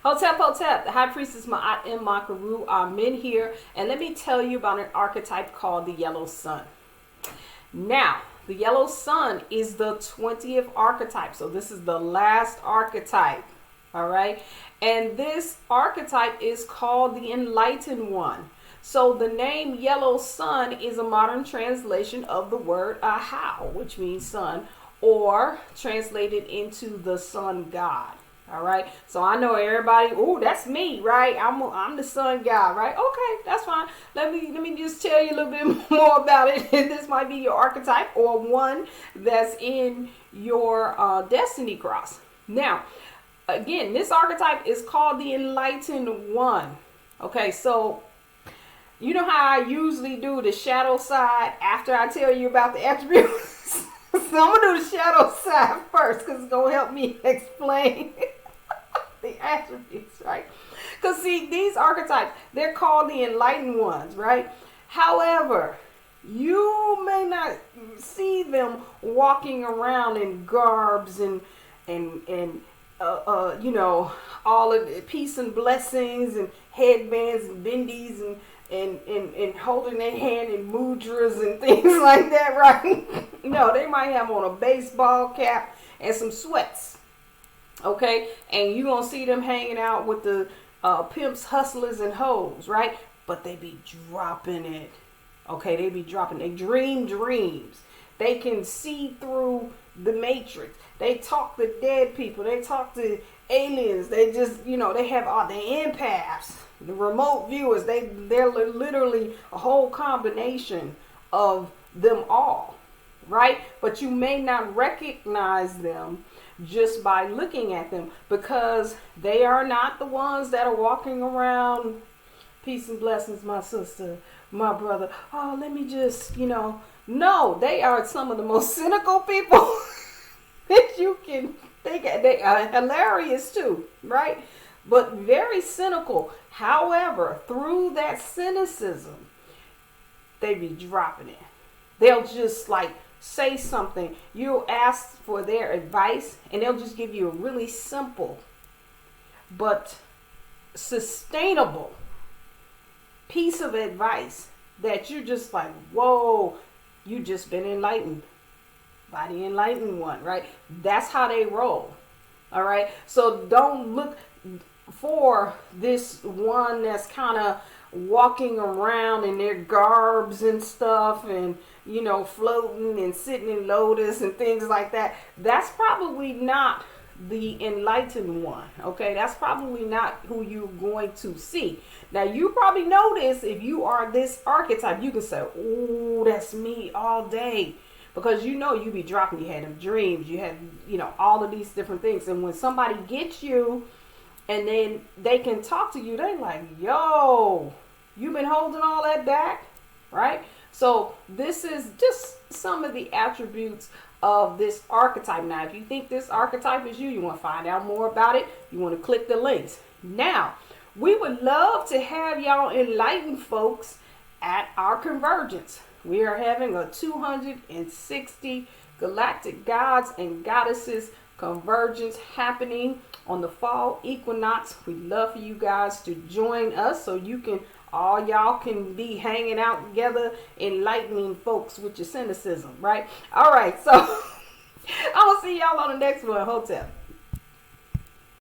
Hotep, Hotep, the high priestess Ma'at and Makaru are men here, and let me tell you about an archetype called the yellow sun. Now, the yellow sun is the 20th archetype, so this is the last archetype, all right? And this archetype is called the enlightened one. So the name yellow sun is a modern translation of the word Ahau, which means sun, or translated into the sun god. All right. So I know everybody, oh, that's me, right? I'm the sun god, right? Okay, that's fine. Let me just tell you a little bit more about it. This might be your archetype or one that's in your destiny cross. Now, again, this archetype is called the enlightened one. Okay, so you know how I usually do the shadow side after I tell you about the attributes? So I'm going to do the shadow side first because it's going to help me explain the attributes, right? Because see, these archetypes, they're called the enlightened ones, right? However, you may not see them walking around in garbs and you know, all of the peace and blessings and headbands and bindis and holding their hand in mudras and things like that, right? No, they might have on a baseball cap and some sweats. Okay, and you gonna see them hanging out with the pimps, hustlers, and hoes, right? But they be dropping it. Okay, they be dropping. They dream dreams. They can see through the matrix. They talk to dead people. They talk to aliens. They just, you know, they have all the empaths, the remote viewers. They're literally a whole combination of them all, right? But you may not recognize them just by looking at them, because they are not the ones that are walking around, peace and blessings, my sister, my brother. Oh, let me just, you know, no, they are some of the most cynical people that you can think of. They are hilarious too, right? But very cynical. However, through that cynicism, they be dropping it. They'll just like say something, you'll ask for their advice, and they'll just give you a really simple but sustainable piece of advice that you're just like, whoa, you just been enlightened by the enlightened one, right? That's how they roll. All right, so don't look for this one that's kind of walking around in their garbs and stuff, and you know, floating and sitting in lotus and things like that. That's probably not the enlightened one. Okay, that's probably not who you're going to see. Now, you probably know this. If you are this archetype, you can say, oh, that's me all day, because you know you be dropping. You had them dreams, you had, you know, all of these different things. And when somebody gets you and then they can talk to you, they like, yo, you been holding all that back, right? So this is just some of the attributes of this archetype. Now, if you think this archetype is you want to find out more about it, you want to click the links. Now, we would love to have y'all enlightened folks at our convergence. We are having a 260 galactic gods and goddesses convergence happening on the fall equinox. We'd love for you guys to join us so you can all y'all can be hanging out together, enlightening folks with your cynicism, right? All right, so I'll see y'all on the next one. Hotep.